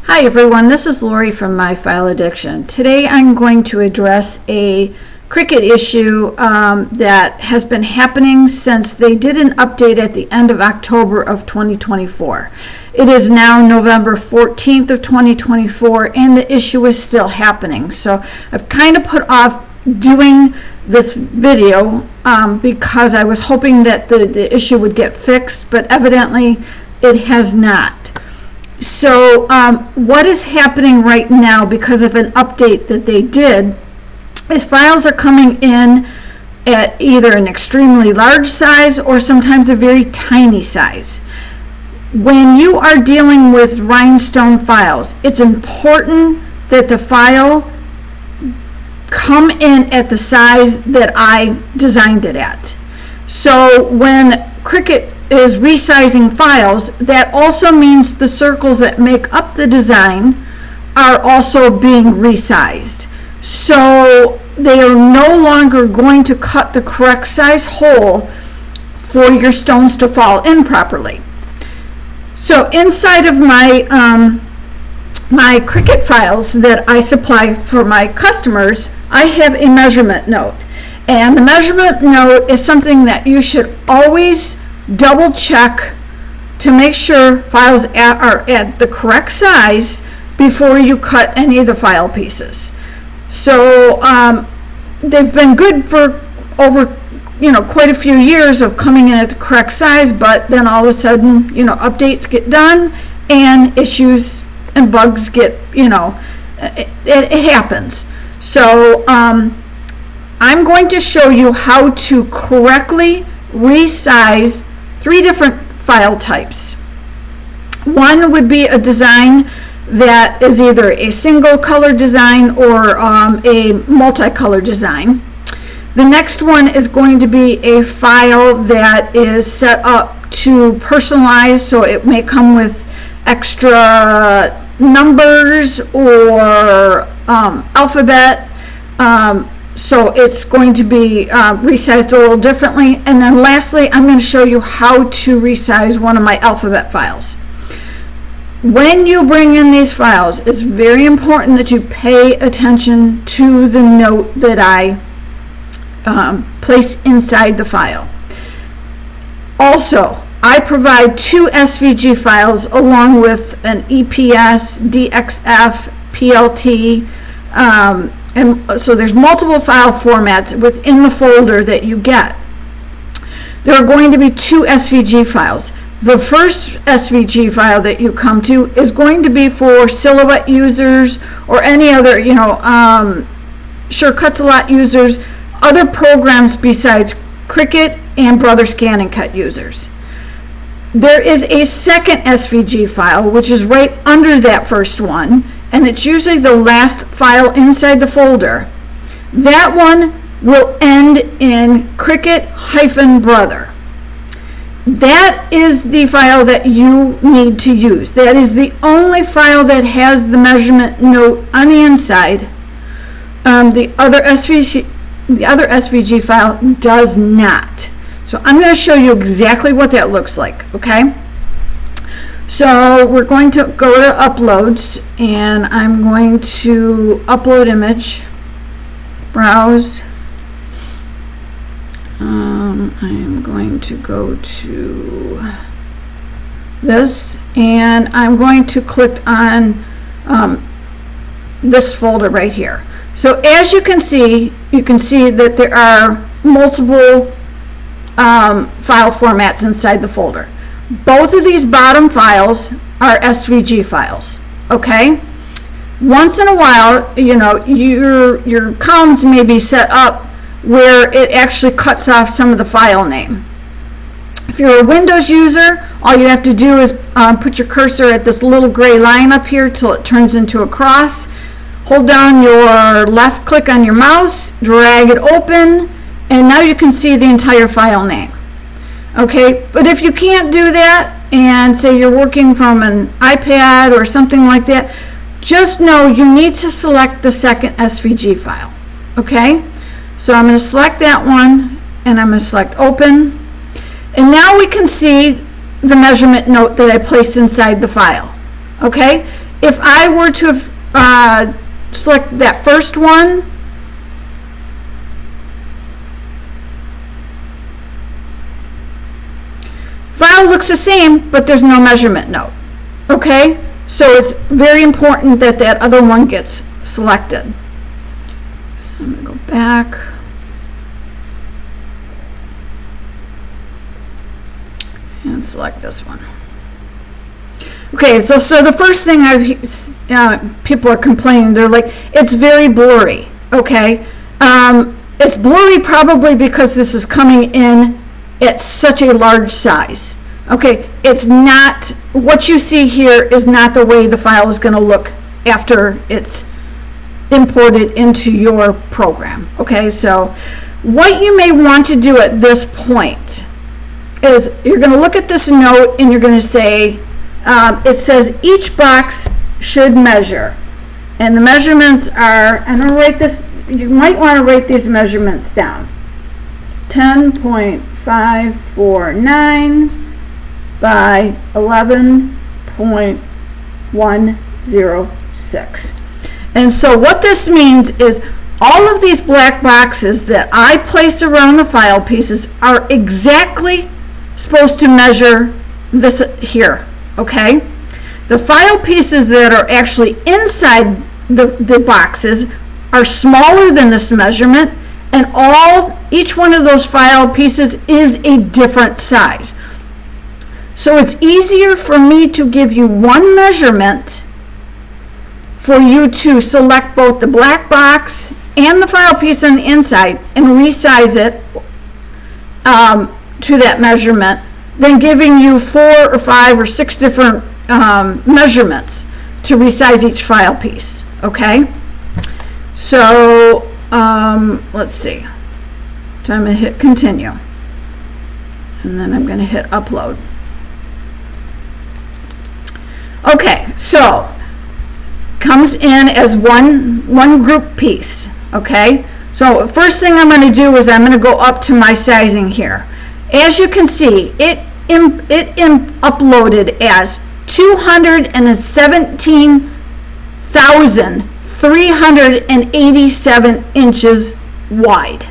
Hi everyone, this is Lori from My File Addiction. Today I'm going to address a Cricut issue that has been happening since they did an update at the end of October of 2024. It is now November 14th of 2024 and the issue is still happening. So I've kind of put off doing this video because I was hoping that the issue would get fixed, but evidently it has not. So what is happening right now because of an update that they did is files are coming in at either an extremely large size or sometimes a very tiny size. When you are dealing with rhinestone files, it's important that the file come in at the size that I designed it at. So when Cricut is resizing files, that also means the circles that make up the design are also being resized. So they are no longer going to cut the correct size hole for your stones to fall in properly. So inside of my my Cricut files that I supply for my customers, I have a measurement note. And the measurement note is something that you should always double check to make sure files are at the correct size before you cut any of the file pieces. So they've been good for over quite a few years of coming in at the correct size, but then all of a sudden updates get done and issues and bugs get it happens. So I'm going to show you how to correctly resize three different file types. One would be a design that is either a single color design or a multicolor design. The next one is going to be a file that is set up to personalize, so it may come with extra numbers or alphabet. So it's going to be resized a little differently. And then lastly, I'm going to show you how to resize one of my alphabet files. When you bring in these files, it's very important that you pay attention to the note that I place inside the file. Also, I provide two SVG files along with an EPS, DXF, PLT, and so there's multiple file formats within the folder that you get. There are going to be two SVG files. The first SVG file that you come to is going to be for Silhouette users or any other, Sure Cuts a Lot users, other programs besides Cricut and Brother Scan and Cut users. There is a second SVG file, which is right under that first one, and it's usually the last file inside the folder. That one will end in Cricut-Brother. That is the file that you need to use. That is the only file that has the measurement note on the inside. The other SVG file does not. So I'm going to show you exactly what that looks like, okay? So we're going to go to uploads and I'm going to upload image, browse. I'm going to go to this and I'm going to click on this folder right here. So as you can see that there are multiple file formats inside the folder. Both of these bottom files are SVG files, okay? Once in a while, your columns may be set up where it actually cuts off some of the file name. If you're a Windows user, all you have to do is put your cursor at this little gray line up here till it turns into a cross. Hold down your left click on your mouse, drag it open, and now you can see the entire file name. Okay, but if you can't do that and say you're working from an iPad or something like that, just know you need to select the second SVG file. Okay, so I'm going to select that one and I'm going to select open. And now we can see the measurement note that I placed inside the file. Okay, if I were to select that first one, file looks the same, but there's no measurement note. Okay? So it's very important that that other one gets selected. So I'm going to go back. And select this one. Okay, so the first thing people are complaining, they're like, it's very blurry. Okay? It's blurry probably because this is coming in at such a large size. Okay, it's not, what you see here is not the way the file is going to look after it's imported into your program. Okay, so what you may want to do at this point is you're going to look at this note and you're going to say, it says each box should measure. And the measurements are, and I'll write this, you might want to write these measurements down. 10.549 by 11.106. And so what this means is all of these black boxes that I place around the file pieces are exactly supposed to measure this here, okay? The file pieces that are actually inside the boxes are smaller than this measurement, and each one of those file pieces is a different size. So it's easier for me to give you one measurement for you to select both the black box and the file piece on the inside and resize it to that measurement than giving you 4 or 5 or 6 different measurements to resize each file piece. Okay? So let's see. So I'm going to hit continue. And then I'm going to hit upload. Okay, so comes in as one group piece. Okay, so first thing I'm going to do is I'm going to go up to my sizing here. As you can see, it uploaded as 217,387 inches wide.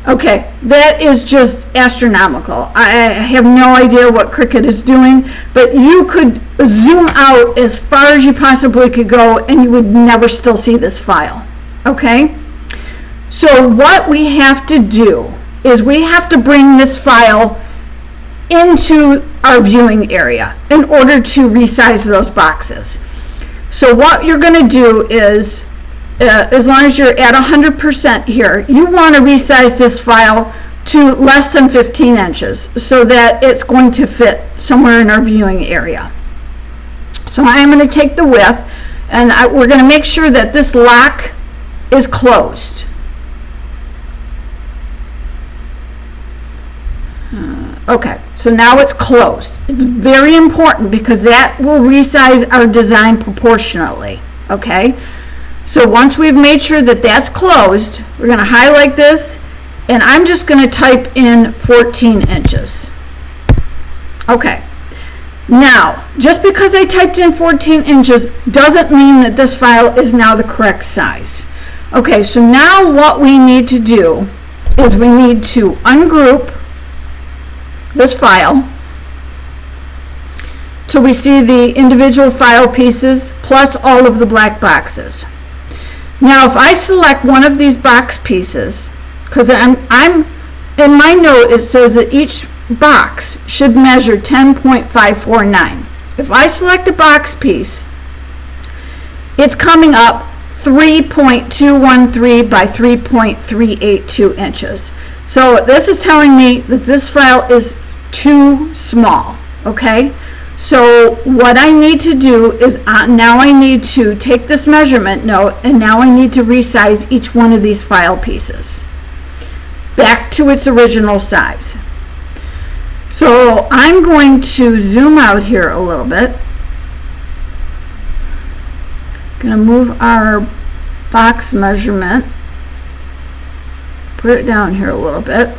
Okay, that is just astronomical. I have no idea what Cricut is doing, but you could zoom out as far as you possibly could go and you would never still see this file. Okay? So what we have to do is we have to bring this file into our viewing area in order to resize those boxes. So what you're going to do is, as long as you're at 100% here, you want to resize this file to less than 15 inches so that it's going to fit somewhere in our viewing area. So I am going to take the width, and we're going to make sure that this lock is closed. Okay, so now it's closed. It's very important because that will resize our design proportionally. Okay, so once we've made sure that that's closed, we're going to highlight this, and I'm just going to type in 14 inches. Okay, now just because I typed in 14 inches doesn't mean that this file is now the correct size. Okay, so now what we need to do is we need to ungroup this file till we see the individual file pieces plus all of the black boxes. Now if I select one of these box pieces, because I'm in my note it says that each box should measure 10.549. If I select the box piece, it's coming up 3.213 by 3.382 inches. So this is telling me that this file is too small, okay? So what I need to do is now I need to take this measurement note and now I need to resize each one of these file pieces back to its original size. So I'm going to zoom out here a little bit. Going to move our box measurement, put it down here a little bit.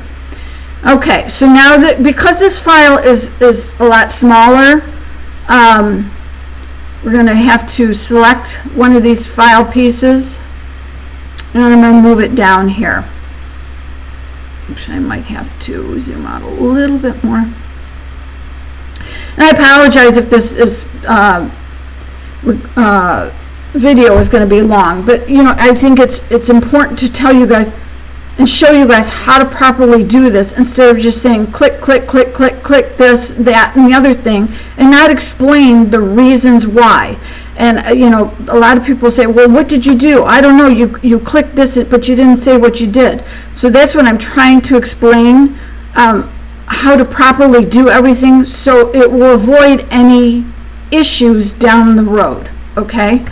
Okay, so now that because this file is a lot smaller, we're going to have to select one of these file pieces, and I'm going to move it down here. Actually, I might have to zoom out a little bit more. And I apologize if this is video is going to be long, but you know, I think it's important to tell you guys and show you guys how to properly do this instead of just saying click, click, click, click, click, this, that, and the other thing, and not explain the reasons why. And you know, a lot of people say, well, what did you do? I don't know, you clicked this, but you didn't say what you did. So that's what I'm trying to explain, how to properly do everything so it will avoid any issues down the road, okay?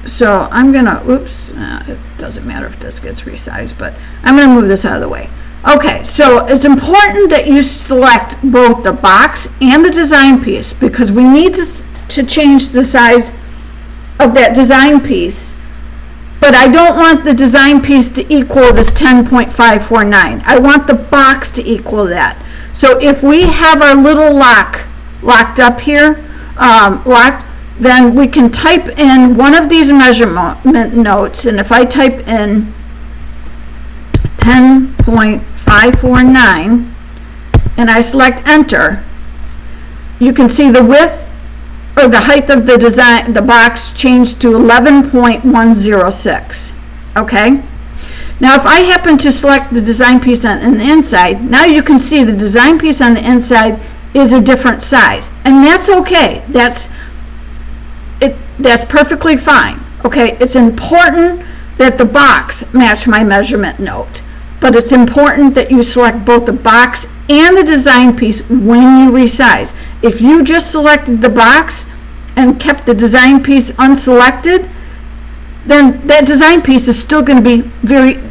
So I'm gonna, oops, it doesn't matter if this gets resized, but I'm gonna move this out of the way. Okay, so it's important that you select both the box and the design piece, because we need to change the size of that design piece, but I don't want the design piece to equal this 10.549. I want the box to equal that. So if we have our little locked up here, locked, then we can type in one of these measurement notes, and if I type in 10.549 and I select enter, you can see the width or the height of the box changed to 11.106. Okay? Now if I happen to select the design piece on the inside, now you can see the design piece on the inside is a different size, and that's okay. That's perfectly fine. Okay, it's important that the box match my measurement note, but it's important that you select both the box and the design piece when you resize. If you just selected the box and kept the design piece unselected, then that design piece is still going to be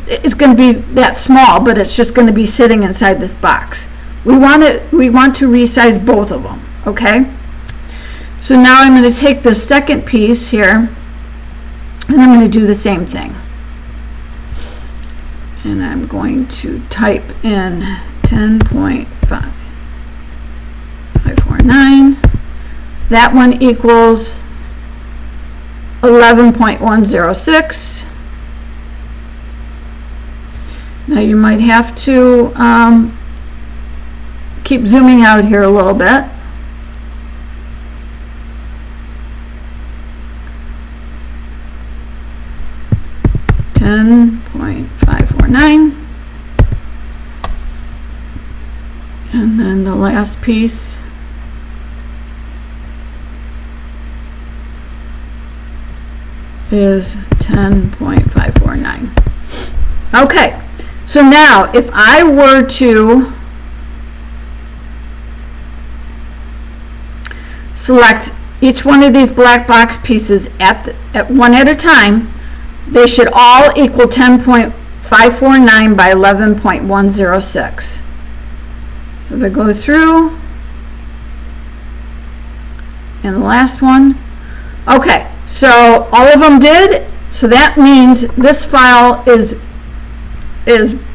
it's going to be that small, but it's just going to be sitting inside this box. We want to resize both of them, okay? So now I'm going to take the second piece here, and I'm going to do the same thing. And I'm going to type in 10.549. That one equals 11.106. Now you might have to keep zooming out here a little bit. .549, and then the last piece is 10.549. Okay, so now if I were to select each one of these black box pieces at one at a time, they should all equal 10.549 by 11.106. So if I go through, and the last one, okay, so all of them did, so that means this file is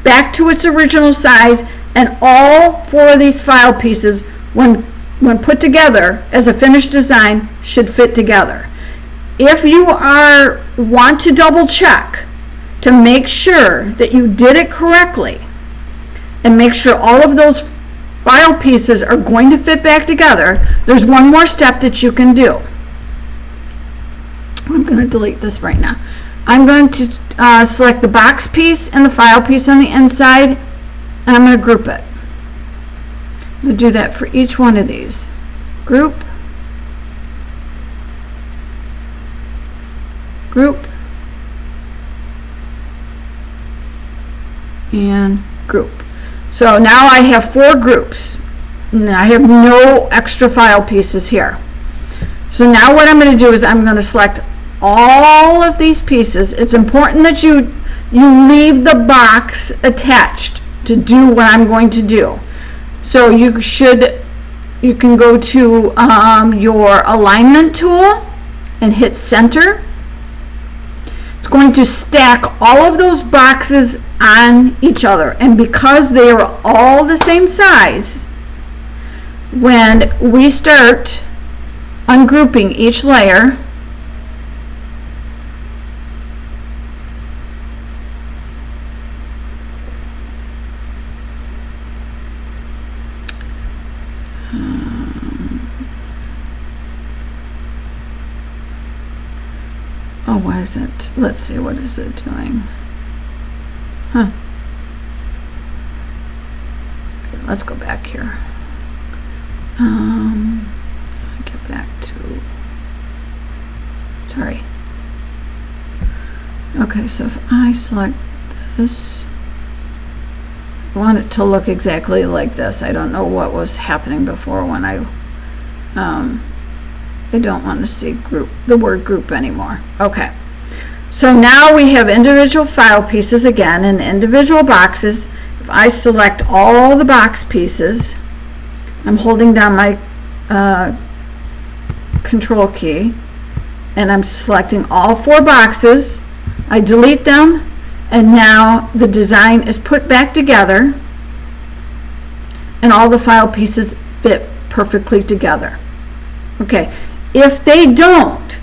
back to its original size, and all four of these file pieces, when put together as a finished design, should fit together. If you want to double check to make sure that you did it correctly and make sure all of those file pieces are going to fit back together, there's one more step that you can do. I'm going to delete this right now. I'm going to select the box piece and the file piece on the inside, and I'm going to group it. I'm going to do that for each one of these. Group, group, and group. So now I have 4 groups. And I have no extra file pieces here. So now what I'm going to do is I'm going to select all of these pieces. It's important that you leave the box attached to do what I'm going to do. So you can go to your alignment tool and hit center. It's going to stack all of those boxes on each other, and because they are all the same size, when we start ungrouping each layer. Oh, why is it? Let's see, what is it doing? Huh. Let's go back here. Get back to, sorry. Okay, so if I select this, I want it to look exactly like this. I don't know what was happening before when I don't want to see the word group anymore. Okay, so now we have individual file pieces again in individual boxes. If I select all the box pieces, I'm holding down my control key and I'm selecting all 4 boxes. I delete them, and now the design is put back together and all the file pieces fit perfectly together. Okay, if they don't,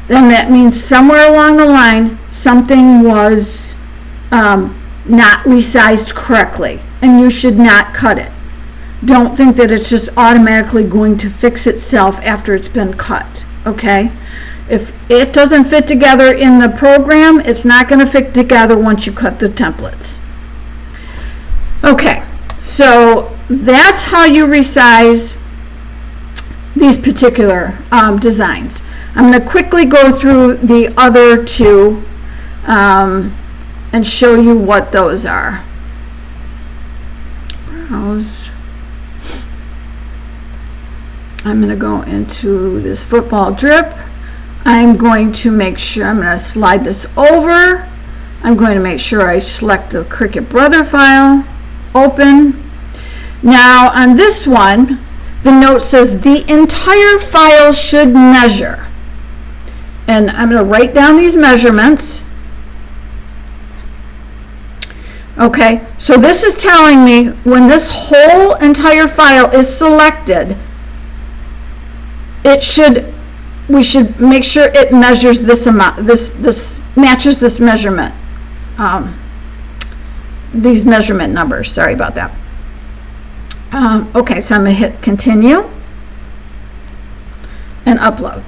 then that means somewhere along the line something was not resized correctly, and you should not cut it. Don't think that it's just automatically going to fix itself after it's been cut, okay? If it doesn't fit together in the program, it's not going to fit together once you cut the templates. Okay, so that's how you resize these particular designs. I'm going to quickly go through the other 2 and show you what those are. Browse. I'm going to go into this football drip. I'm going to make sure, I'm going to slide this over. I'm going to make sure I select the Cricut Brother file, open. Now on this one, the note says the entire file should measure. And I'm going to write down these measurements. Okay, so this is telling me when this whole entire file is selected, we should make sure it measures this amount, this matches this measurement, these measurement numbers. Sorry about that. Okay, so I'm going to hit continue and upload.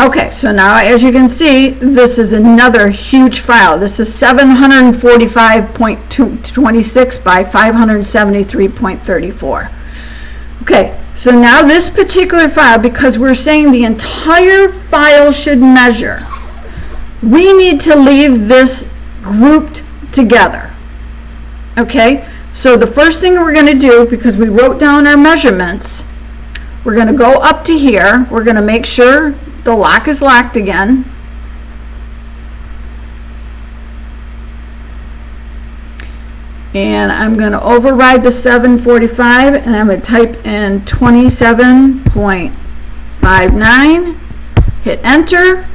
Okay, so now as you can see, this is another huge file. This is 745.26 by 573.34. Okay, so now this particular file, because we're saying the entire file should measure, we need to leave this grouped together. Okay, so the first thing we're going to do, because we wrote down our measurements, we're going to go up to here. We're going to make sure the lock is locked again. And I'm going to override the 745 and I'm going to type in 27.59, hit enter,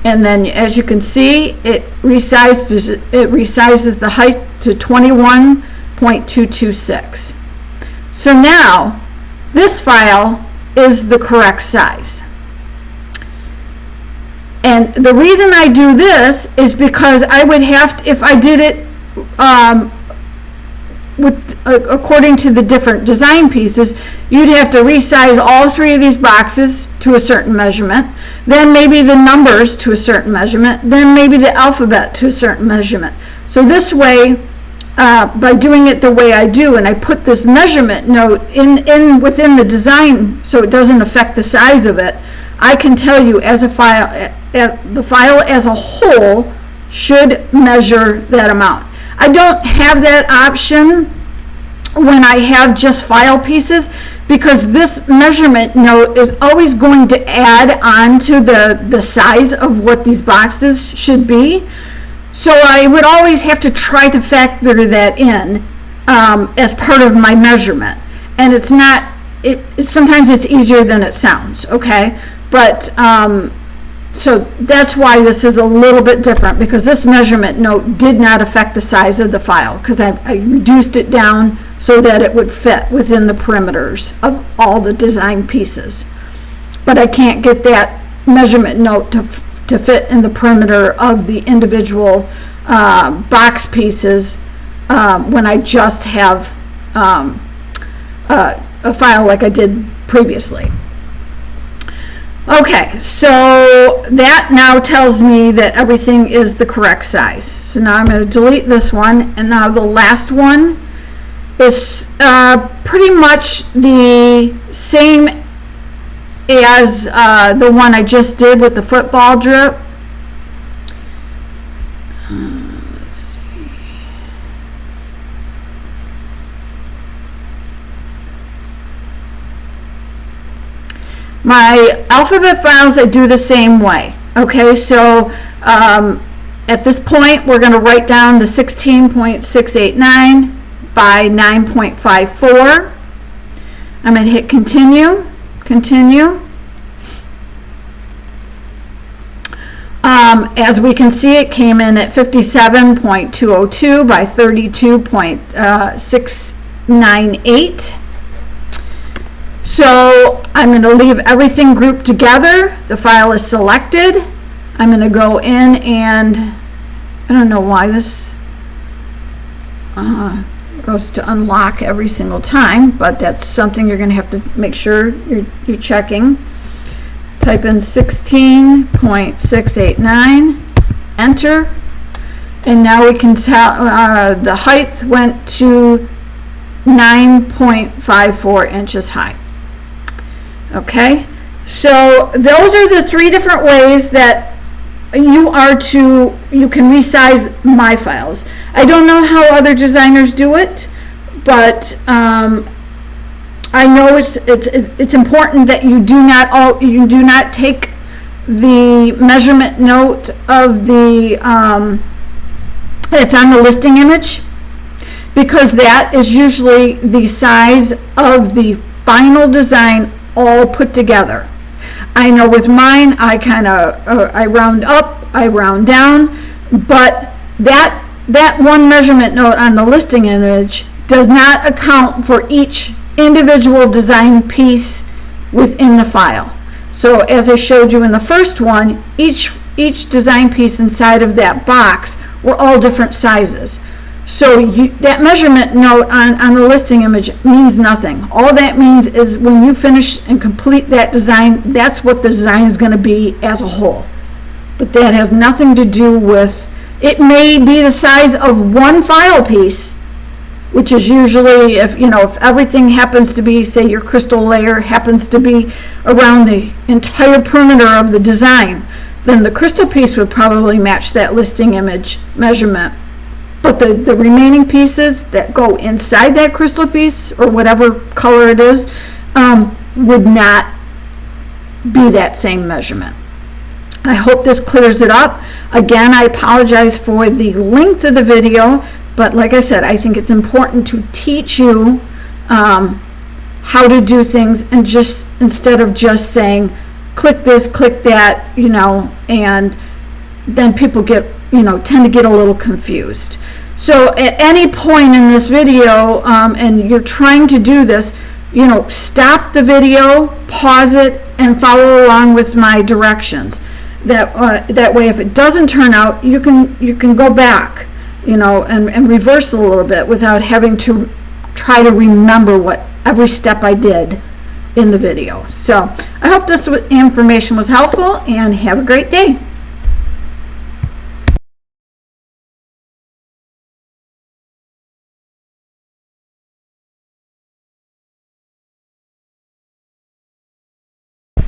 and then as you can see it resizes the height to 21.226. So now this file is the correct size. And the reason I do this is because I would have to, if I did it according to the different design pieces, you'd have to resize all 3 of these boxes to a certain measurement, then maybe the numbers to a certain measurement, then maybe the alphabet to a certain measurement. So this way, by doing it the way I do, and I put this measurement note within the design so it doesn't affect the size of it, I can tell you as a file, the file as a whole should measure that amount. I don't have that option when I have just file pieces, because this measurement note is always going to add on to the size of what these boxes should be. So I would always have to try to factor that in as part of my measurement. And it's not, sometimes it's easier than it sounds, okay? But so that's why this is a little bit different, because this measurement note did not affect the size of the file, because I reduced it down so that it would fit within the perimeters of all the design pieces. But I can't get that measurement note to fit in the perimeter of the individual box pieces when I just have a file like I did previously. Okay, so that now tells me that everything is the correct size. So now I'm going to delete this one, and now the last one is pretty much the same as the one I just did with the football drip. Let's see. My alphabet files, I do the same way. Okay, so at this point, we're going to write down the 16.689 by 9.54. I'm going to hit continue. As we can see, it came in at 57.202 by 32.698. So I'm going to leave everything grouped together. The file is selected. I'm going to go in and I don't know why this goes to unlock every single time, but that's something you're going to have to make sure you're checking. Type in 16.689, enter, and now we can tell the height went to 9.54 inches high. Okay, so those are the three different ways that you can resize my files. I don't know how other designers do it, but I know it's important that you do not take the measurement note of the it's on the listing image, because that is usually the size of the final design all put together. I know with mine, I round up, I round down, but that one measurement note on the listing image does not account for each individual design piece within the file. So as I showed you in the first one, each design piece inside of that box were all different sizes. So that measurement note on the listing image means nothing. All that means is when you finish and complete that design, that's what the design is going to be as a whole. But that has nothing to do with, it may be the size of one file piece, which is usually if everything happens to be, say your crystal layer happens to be around the entire perimeter of the design, then the crystal piece would probably match that listing image measurement. But the remaining pieces that go inside that crystal piece, or whatever color it is, would not be that same measurement. I hope this clears it up. Again, I apologize for the length of the video, but like I said, I think it's important to teach you how to do things, and just instead of just saying, click this, click that, and then people tend to get a little confused. So at any point in this video, and you're trying to do this, stop the video, pause it, and follow along with my directions. That way, if it doesn't turn out, you can go back, and reverse a little bit without having to try to remember what every step I did in the video. So I hope this information was helpful, and have a great day.